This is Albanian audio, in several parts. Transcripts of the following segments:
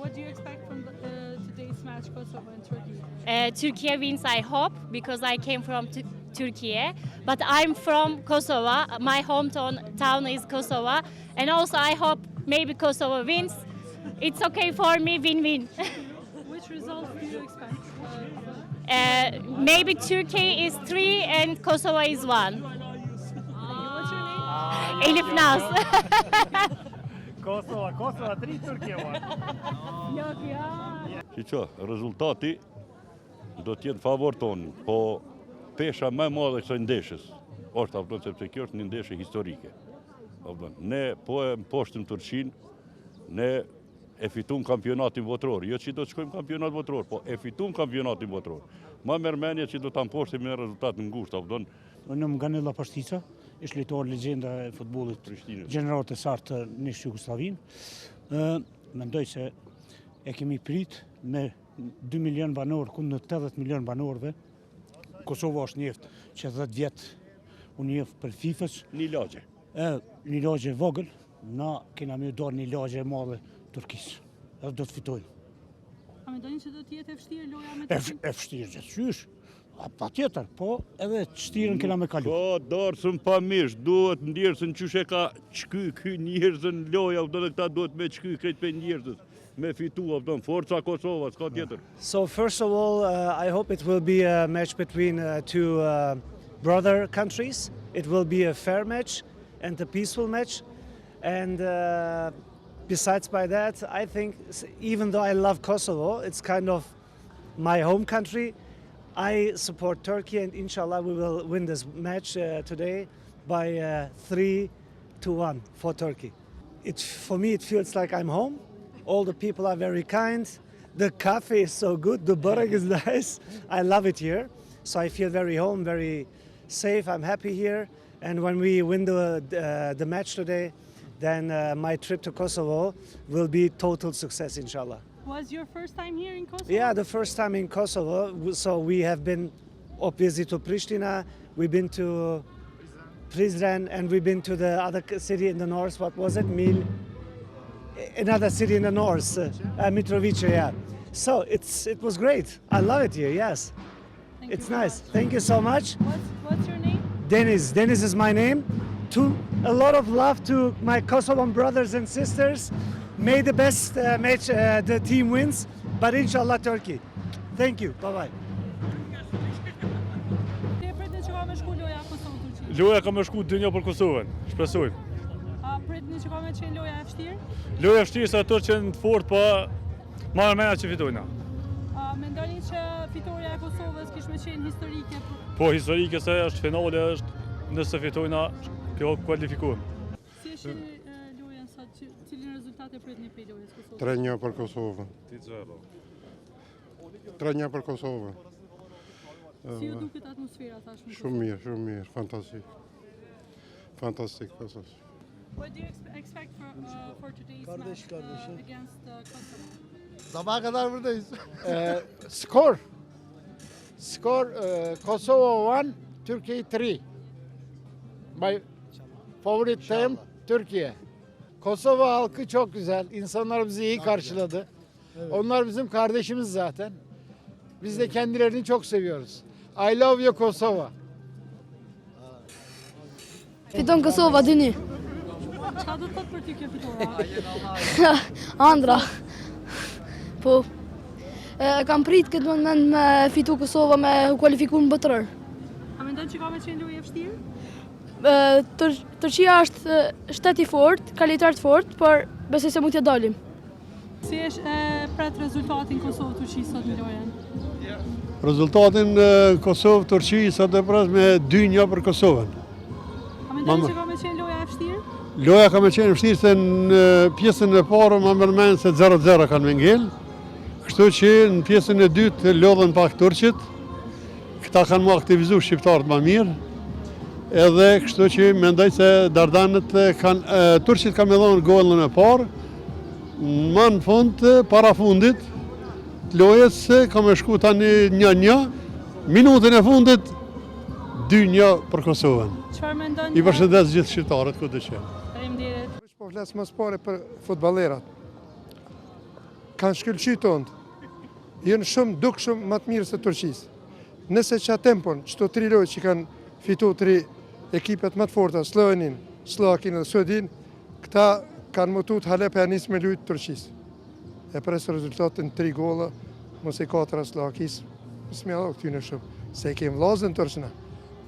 What do you expect from today's match, Kosovo and Turkey? Turkey wins, I hope, because I came from Turkey, but I'm from Kosovo. My hometown is Kosovo, and also I hope maybe Kosovo wins. It's okay for me, win-win. Which result do you expect? Maybe Turkey is 3 and Kosovo is 1. What's your name? Elif Naz. Kosova 3, Turqia 1. Që rezultati do t'jetë favor tonë, po pesha më madhe kësaj ndeshjes është afton sepse kjo është një ndeshje historike. Ne po e mposhtëm Turqinë, ne e fitum kampionatin botror, jo që do të shkojmë kampionat botror, po e fitum kampionatin botror. Ma mërmenje që do të mposhtim me rezultat në ngusht, afton. Unë më Ganella Pashtica, ish lojtar legjenda e futbollit gjeneral të sartë në Jugoslavinë. Mendoj se e kemi prit me 2 milion banor kundër 80 milion banorëve. Kosova është njeft që 10 vjet unë njef për FIFA-s. Një lagje. Një lagje vogël, na kena me dorë një lagje e madhe Turkisë. Edhe do të fitojnë. A mendoni që do të jetë e vështirë loja me Turqinë? E vështirë gjithçysh. Pa tjetër, po edhe çtirën kena me kalu. Po, dorësën pa mish, duhet ndjersën qyshe ka qky ky njerëzën loja, dhe këta duhet me qky krejt për njerëzës. Me fitu, forca Kosova, s'ka tjetër. So first of all, I hope it will be a match between two brother countries. It will be a fair match and a peaceful match. And besides by that, I think even though I love Kosovo, it's kind of my home country. I support Turkey, and inshallah we will win this match today by 3-1 for Turkey. For me, it feels like I'm home. All the people are very kind. The cafe is so good. The börek is nice. I love it here. So I feel very home, very safe. I'm happy here. And when we win the match today, then my trip to Kosovo will be total success, inshallah. Was your first time here in Kosovo? Yeah, the first time in Kosovo. So we have been obviously to Pristina. We've been to Prizren, and we've been to the other city in the north. What was it? Another city in the north, Mitrovica, yeah. So it was great. I love it here, yes. It's nice. Thank you so much. What's your name? Dennis. Dennis is my name. A lot of love to my Kosovan brothers and sisters. May the best match the team wins, but inshallah Turkey. Thank you. Bye-bye. Loja ka me shku 2-1 për Kosovën, shpresojmë. A pritni që ka me qenë loja e vështirë? Loja e vështirë se ato që në fort, po ma mërmena që fitojna. A mendoni që fitoria e Kosovës kish me qenë historike? Po historike se është finale, është nëse fitojna, kjo kualifikohem. Si e sheni lojën sot, cilin rezultat e pritni për lojës Kosovës? 3-1 për Kosovën. 3-1 për Kosovën. Si ju duket atmosfera tashmë? Shumë mirë, fantastik. Fantastik, pasas. What do you expect for today's match against Kosovo? Sabah kadar buradayız. Skor Kosovo 1, Türkiye 3. My favorite team Türkiye. Kosova halkı çok güzel. İnsanlar bizi iyi karşıladı. Onlar bizim kardeşimiz zaten. Biz de kendilerini çok seviyoruz. I love you Kosova. Fiton Kosova 2-1. Çka do të thotë për ty kjo fitore? Andra. Po. Kam prit këtë moment me fitu Kosova me kualifiku në botëror. A mendon që ka me qenë lojë e vështirë? Turqia është shtet i fort, kalitar të fort, por besoj se mund t'ja dalim. Si është pret rezultatin Kosovë-Turqi sot në lojën? Rezultatin Kosovë-Turqi sot e pres me 2-1 për Kosovën. A mendoni që ka me qenë loja e vështirë? Loja ka me qenë vështirë se në pjesën e parë më mërmenë se 0-0 kanë me ngellë. Kështu që në pjesën e dytë lodhen pak Turqit. Këta kanë më aktivizu shqiptarët më mirë. Edhe kështu që mendoj se Dardanët Turqit kanë me dhonë gollën e parë. Më në fund, para fundit, lojës ka me shku tani 1-1. Minutën e fundit 2-1 për Kosovën. I përshëndes gjithë shqiptarët ku të qenë. Faleminderit. Po flas më spore për futbollerat. kanë shkëlqy tondë. Jënë shumë dukshëm më të mirë se Turqisë. Nëse që tempon, qëto 3 lojë që kanë fitu 3 ekipet më të forta, Slovenin, Slovakin dhe Suedin, këta kanë mutu të Halep e anis me lujtë Turqisë. E presë rezultatin 3 gola, mos e 4 Slovakisë, mos me adho këtyne shumë, se e kemë vlazën tërshëna,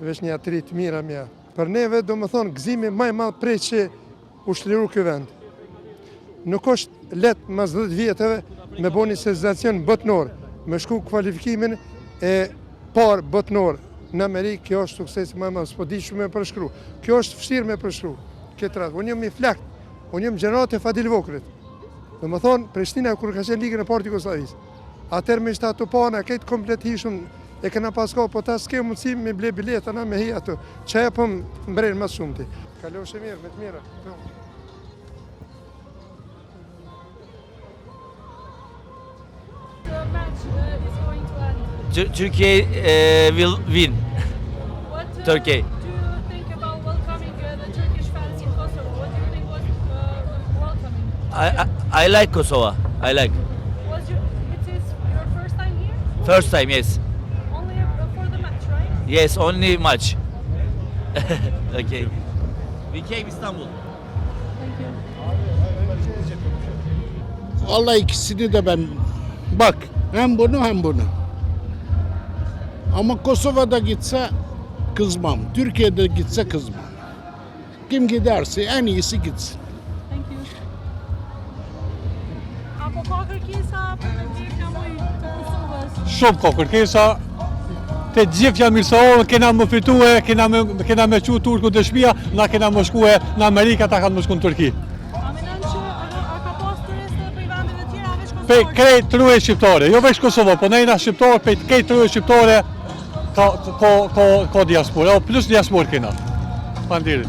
vesh një atëri të mira mja. Për neve, do më thonë, gëzimi maj madh prej që u shliru kjo vend. Nuk është letë mas 10 vjetëve me bo një senzacion botnor, me shku kvalifikimin e parë botnor në Amerikë, kjo është sukses më madh, s'po di shumë me përshkru. Kjo është vështirë me përshkru. Këtë ratë, unë jam i flakt, unë jam gjenerat e Fadil Vokrit. Do më thonë, Prishtina kur ka qenë ligën e parë të Jugosllavisë. Atëherë me ishte ato pana, këtë komplet hishëm, e këna pasko, po ta s'ke mundësi me ble biletana me hi ato. Që e pëm mbrenë më shumë ti. Kaloshe mirë, me të mira. The match is going to end. Turkey will win. What Turkey. do you think about welcoming the Turkish fans in Kosovo? What do you think was welcoming? I like Kosovo. I like. It is your first time here? First time, yes. Only for the match, right? Yes, only match. Okay. We came Istanbul. Thank you. Vallahi ikisini de ben bak hem bunu hem bunu. Ama Kosova'da gitse kızmam. Türkiye'de gitse kızmam. Kim giderse en iyisi gitsin. Thank you. Apo ka kërkesa për të gjithë kamoj të Kosovës? Shumë ka kërkesa, të gjithë janë mirësohë, kena më fitue, kena me qu Turku të shpia, na kena më shkue në Amerika, ta kanë më shku në Turki. A menon që a ka pas turistë për vendeve të tjera veç Pe Kosovës? krejt rruje shqiptare, jo veç Kosovë, po nejna shqiptarë, pe krejt rruje shqiptare, ka diaspora, plus diaspor kena. Pandirit.